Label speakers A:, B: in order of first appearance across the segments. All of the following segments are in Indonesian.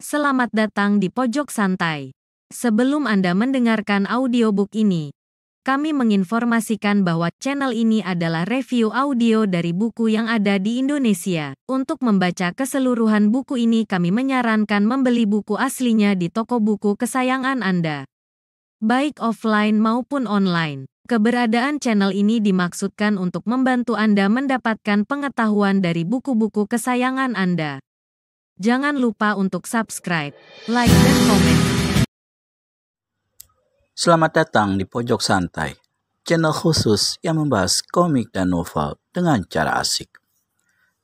A: Selamat datang di Pojok Santai. Sebelum Anda mendengarkan audiobook ini, kami menginformasikan bahwa channel ini adalah review audio dari buku yang ada di Indonesia. Untuk membaca keseluruhan buku ini, kami menyarankan membeli buku aslinya di toko buku kesayangan Anda, baik offline maupun online. Keberadaan channel ini dimaksudkan untuk membantu Anda mendapatkan pengetahuan dari buku-buku kesayangan Anda. Jangan lupa untuk subscribe, like, dan komen.
B: Selamat datang di Pojok Santai, channel khusus yang membahas komik dan novel dengan cara asik.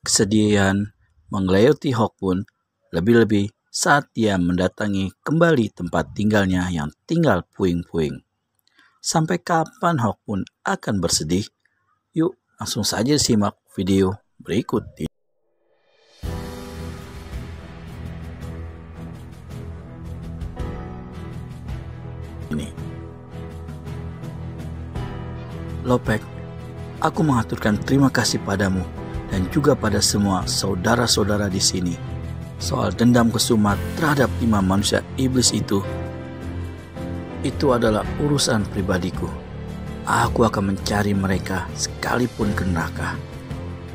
B: Kesedihan menggelayuti Hokbun, lebih-lebih saat dia mendatangi kembali tempat tinggalnya yang tinggal puing-puing. Sampai kapan Hokbun akan bersedih? Yuk langsung saja simak video berikut ini. Lopek, aku mengaturkan terima kasih padamu dan juga pada semua saudara-saudara di sini. Soal dendam kesumat terhadap 5 manusia iblis itu adalah urusan pribadiku. Aku akan mencari mereka sekalipun ke neraka.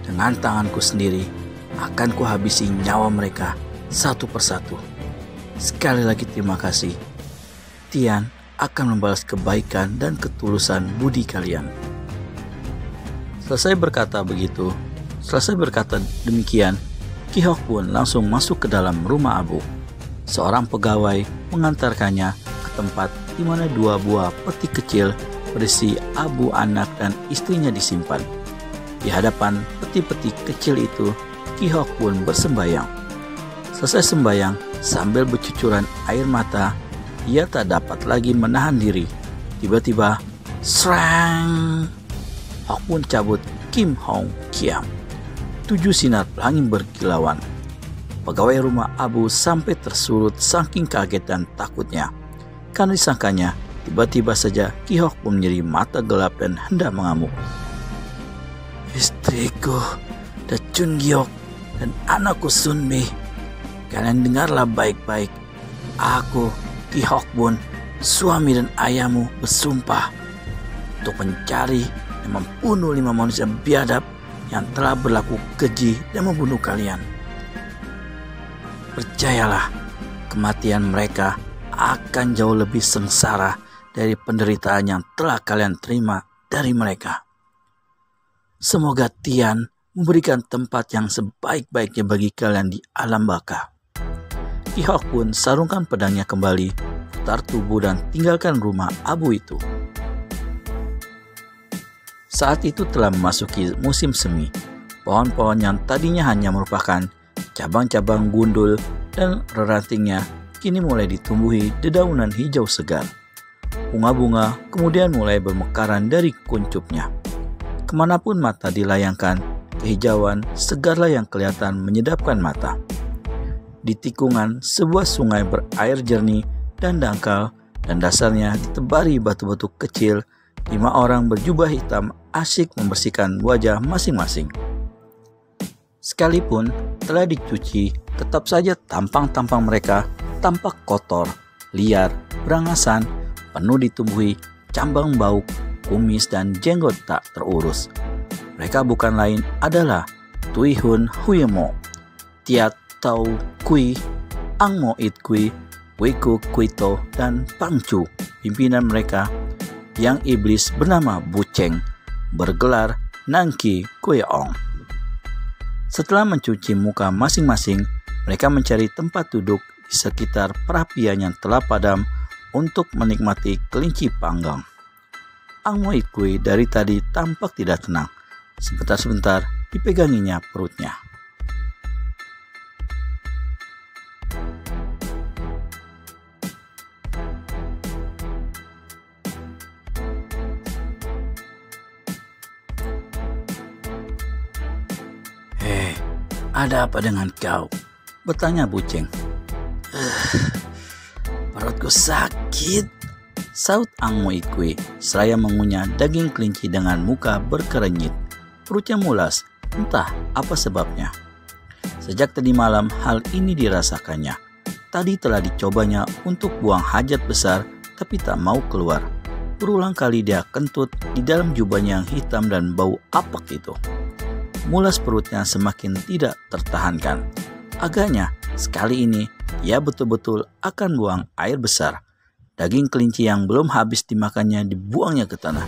B: Dengan tanganku sendiri akan kuhabisi nyawa mereka satu persatu. Sekali lagi terima kasih. Tian akan membalas kebaikan dan ketulusan budi kalian. Selesai berkata demikian, Ki Hokbun langsung masuk ke dalam rumah Abu. Seorang pegawai mengantarkannya ke tempat di mana 2 buah peti kecil berisi Abu, anak, dan istrinya disimpan. Di hadapan peti-peti kecil itu, Ki Hokbun bersembayang. Selesai sembayang, sambil bercucuran air mata, ia tak dapat lagi menahan diri. Tiba-tiba, serang! Hokbun cabut Kim Hong Kiam. 7 sinar pelangi berkilauan. Pegawai rumah Abu sampai tersurut saking kaget dan takutnya. Karena disangkanya, tiba-tiba saja Ki Hokbun menyeri mata gelap dan hendak mengamuk. Istriku, Da Chun Giok, dan anakku Sunmi, kalian dengarlah baik-baik. Aku, Ki Hokbun, suami dan ayahmu, bersumpah untuk mencari dan membunuh 5 manusia biadab yang telah berlaku keji dan membunuh kalian. Percayalah, kematian mereka akan jauh lebih sengsara dari penderitaan yang telah kalian terima dari mereka. Semoga Tian memberikan tempat yang sebaik-baiknya bagi kalian di alam baka. Ki Hokbun sarungkan pedangnya kembali, putar tubuh dan tinggalkan rumah Abu itu. Saat itu telah memasuki musim semi. Pohon-pohon yang tadinya hanya merupakan cabang-cabang gundul dan rerantingnya kini mulai ditumbuhi dedaunan hijau segar. Bunga-bunga kemudian mulai bermekaran dari kuncupnya. Kemanapun mata dilayangkan, kehijauan segarlah yang kelihatan menyedapkan mata. Di tikungan sebuah sungai berair jernih dan dangkal, dan dasarnya ditebari batu-batu kecil, 5 orang berjubah hitam asyik membersihkan wajah masing-masing. Sekalipun telah dicuci, tetap saja tampang-tampang mereka tampak kotor, liar, berangasan, penuh ditumbuhi cambang bauk, kumis, dan jenggot tak terurus. Mereka bukan lain adalah Tui Hun Huyemo, Tiat Tau Kui, Ang Mo It Kui, Wiku Kuito, dan Pangcu. Pimpinan mereka yang iblis bernama Buceng, bergelar Nangki Kueong. Setelah mencuci muka masing-masing, mereka mencari tempat duduk di sekitar perapian yang telah padam untuk menikmati kelinci panggang. Ang Mo It Kui dari tadi tampak tidak tenang. Sebentar-sebentar dipeganginya perutnya. Ada apa dengan kau? Bertanya Buceng. Perutku sakit, saut Ang Mo It Kui seraya mengunyah daging kelinci dengan muka berkerenyit. Perutnya mulas, entah apa sebabnya. Sejak tadi malam hal ini dirasakannya. tadi telah dicobanya untuk buang hajat besar tapi tak mau keluar. Berulang kali dia kentut di dalam jubahnya yang hitam dan bau apak itu. Mulas perutnya semakin tidak tertahankan. Agaknya sekali ini ia betul-betul akan buang air besar. Daging kelinci yang belum habis dimakannya dibuangnya ke tanah.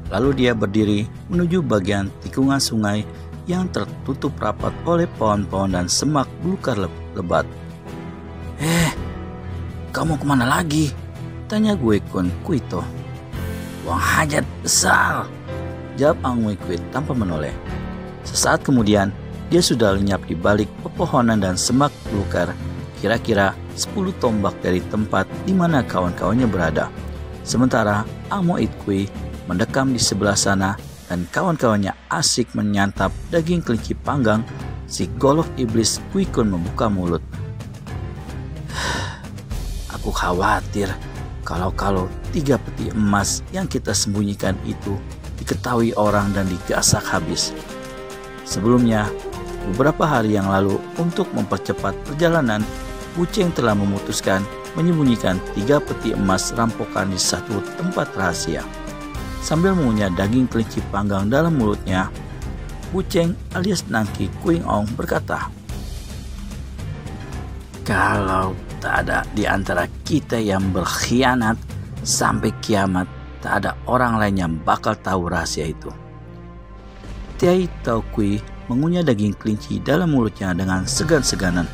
B: Lalu dia berdiri menuju bagian tikungan sungai yang tertutup rapat oleh pohon-pohon dan semak belukar lebat. Kamu kemana lagi? Tanya Gwekun Kuito. Buang hajat besar, jawab Ang Wei-kwit tanpa menoleh. Sesaat kemudian, dia sudah lenyap di balik pepohonan dan semak belukar, kira-kira 10 tombak dari tempat di mana kawan-kawannya berada. Sementara Ang Mo-it-kui mendekam di sebelah sana dan kawan-kawannya asik menyantap daging kelinci panggang. Si golok iblis Gwekun membuka mulut. Aku khawatir kalau 3 peti emas yang kita sembunyikan itu diketahui orang dan digasak habis. Sebelumnya, beberapa hari yang lalu untuk mempercepat perjalanan, Buceng telah memutuskan menyembunyikan 3 peti emas rampokan di satu tempat rahasia. Sambil mengunyah daging kelinci panggang dalam mulutnya, Buceng alias Nangki Kuing Ong berkata, kalau tak ada di antara kita yang berkhianat sampai kiamat, tak ada orang lain yang bakal tahu rahasia itu. Tiai Tau Kui mengunyah daging kelinci dalam mulutnya dengan segan-seganan.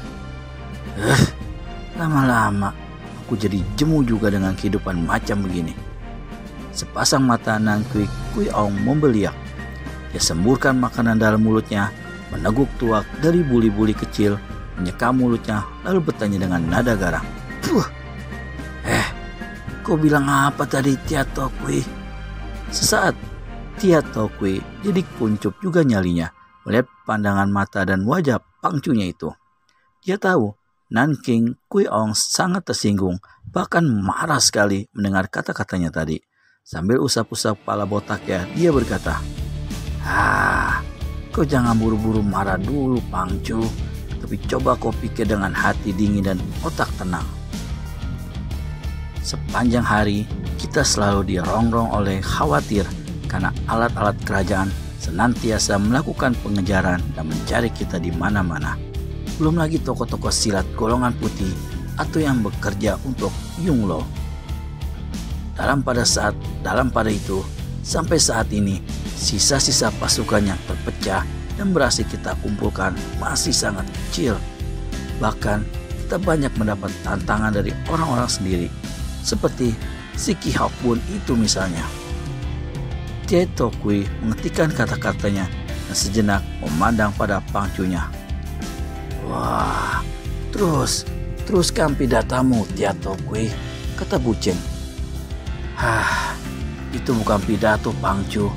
B: Lama-lama aku jadi jemu juga dengan kehidupan macam begini. Sepasang mata Nangki Kui Ong membeliak. Dia semburkan makanan dalam mulutnya, meneguk tuak dari buli-buli kecil, menyeka mulutnya, lalu bertanya dengan nada garang. Kau bilang apa tadi, Tia Tau Kui? Sesaat, Tia Tau Kui jadi kuncup juga nyalinya melihat pandangan mata dan wajah pangcunya itu. Dia tahu Nanking Kui Ong sangat tersinggung, bahkan marah sekali mendengar kata-katanya tadi. Sambil usap-usap kepala botaknya, dia berkata, kau jangan buru-buru marah dulu, Pangcu. Tapi coba kau pikir dengan hati dingin dan otak tenang. Sepanjang hari, kita selalu dirongrong oleh khawatir karena alat-alat kerajaan senantiasa melakukan pengejaran dan mencari kita di mana-mana. Belum lagi tokoh-tokoh silat golongan putih atau yang bekerja untuk Yunglo. Dalam pada itu, sampai saat ini, sisa-sisa pasukan yang terpecah dan berhasil kita kumpulkan masih sangat kecil. Bahkan, kita banyak mendapat tantangan dari orang-orang sendiri, seperti si Ki Hok Bun itu misalnya. Tia Tau Kui mengetikkan kata-katanya dan sejenak memandang pada pangcunya. Wah, teruskan pidatamu, Tia Tau Kui, kata Buceng. Itu bukan pidato, Pangcu.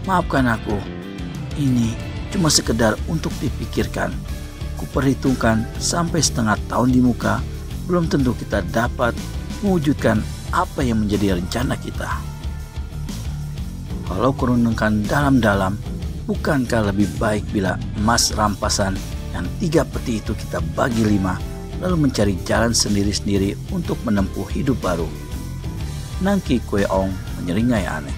B: Maafkan aku. Ini cuma sekedar untuk dipikirkan. Kuperhitungkan sampai setengah tahun di muka, belum tentu kita dapat mewujudkan apa yang menjadi rencana kita. Kalau kurunungkan dalam-dalam, bukankah lebih baik bila emas rampasan yang 3 peti itu kita bagi 5, lalu mencari jalan sendiri-sendiri untuk menempuh hidup baru? Nangki Kui Ong menyeringai aneh.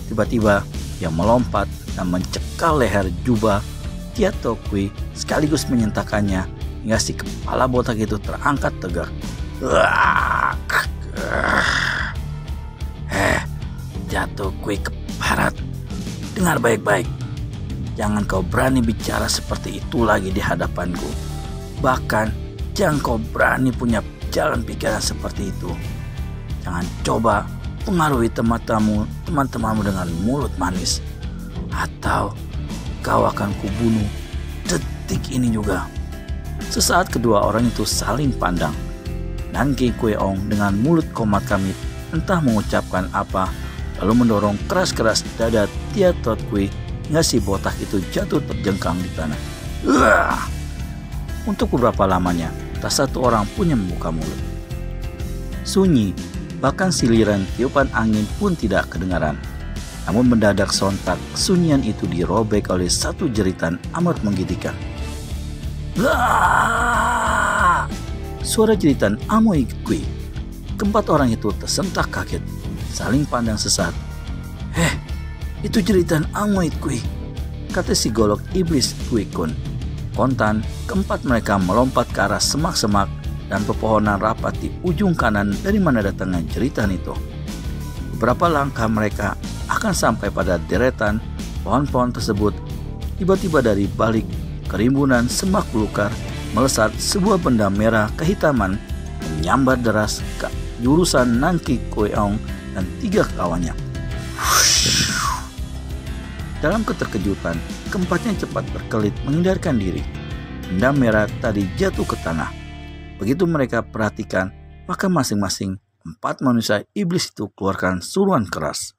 B: Tiba-tiba dia melompat dan mencekal leher jubah Tia Tau Kui sekaligus menyentakkannya hingga si kepala botak itu terangkat tegak. Tia Tau Kui keparat. Dengar baik-baik. Jangan kau berani bicara seperti itu lagi di hadapanku. Bahkan jangan kau berani punya jalan pikiran seperti itu. Jangan coba pengaruhi teman-temanmu dengan mulut manis, atau kau akan kubunuh detik ini juga. Sesaat kedua orang itu saling pandang. Nangki Kui Ong dengan mulut komat kamit entah mengucapkan apa, lalu mendorong keras-keras dada Tia Tau Kui hingga si botak itu jatuh terjengkang di tanah. Untuk beberapa lamanya, tak satu orang pun yang membuka mulut. Sunyi, bahkan siliran tiupan angin pun tidak kedengaran. Namun mendadak sontak kesunyian itu dirobek oleh satu jeritan amat menggigitkan. "Wah!" Suara jeritan Amoy Kui. Keempat orang itu tersentak kaget, saling pandang sesat. Itu jeritan Amoy Kui," kata si golok iblis Kui Kun. Kontan, keempat mereka melompat ke arah semak-semak dan pepohonan rapat di ujung kanan dari mana datangnya jeritan itu. Beberapa langkah mereka akan sampai pada deretan pohon-pohon tersebut. Tiba-tiba dari balik kerimbunan semak belukar melesat sebuah benda merah kehitaman menyambar deras ke jurusan Nanki Koeong dan 3 kawannya. Dalam keterkejutan, keempatnya cepat berkelit menghindarkan diri. Benda merah tadi jatuh ke tanah. Begitu mereka perhatikan, maka masing-masing 4 manusia iblis itu keluarkan suruhan keras.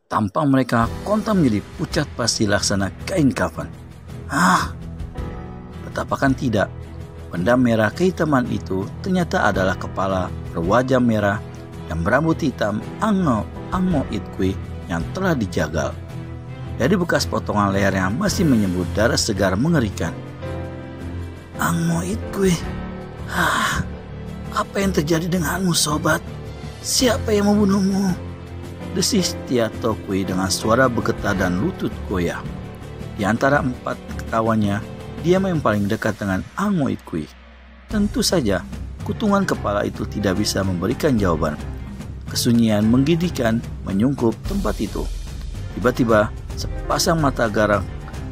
B: Tampang mereka kontan menjadi pucat pasti laksana kain kafan. Betapakan tidak, benda merah kehitaman itu ternyata adalah kepala berwajah merah dan berambut hitam Angmo Itkui yang telah dijagal. Dari bekas potongan lehernya masih menyembur darah segar mengerikan. "Angmo Itkui, apa yang terjadi denganmu, sobat? Siapa yang membunuhmu?" desis Tia Tokui dengan suara bergetar dan lutut goyah. Di antara 4 kawannya, dia yang paling dekat dengan Angmo Itkui. Tentu saja, kutungan kepala itu tidak bisa memberikan jawaban. Kesunyian menggigitkan menyungkup tempat itu. Tiba-tiba, sepasang mata garang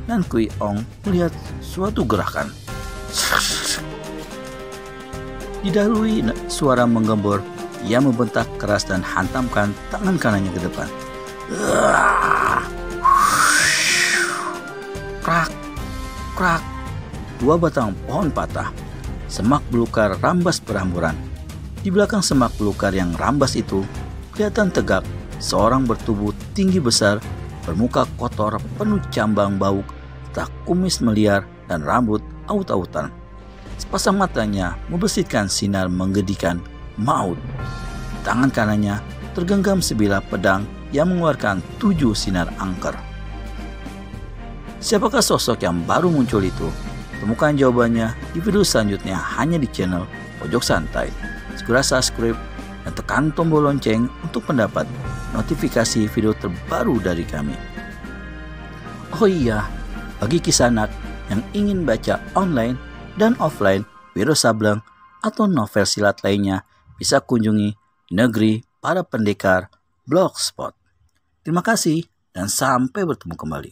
B: dan Kui Ong melihat suatu gerakan. Didahului suara menggembor, ia membentak keras dan hantamkan tangan kanannya ke depan. Krak, krak, 2 batang pohon patah. Semak belukar rambas berhamburan. Di belakang semak belukar yang rambas itu, kelihatan tegak seorang bertubuh tinggi besar, bermuka kotor, penuh cambang bauk, tak kumis meliar dan rambut aut-autan. Sepasang matanya membesitkan sinar menggedikan maut. Tangan kanannya tergenggam sebilah pedang yang mengeluarkan 7 sinar angker. Siapakah sosok yang baru muncul itu? Temukan jawabannya di video selanjutnya hanya di channel Pojok Santai. Segera subscribe dan tekan tombol lonceng untuk mendapat notifikasi video terbaru dari kami. Oh iya, bagi kisanak yang ingin baca online dan offline Wiro Sableng atau novel silat lainnya, bisa kunjungi Negeri Para Pendekar Blogspot. Terima kasih dan sampai bertemu kembali.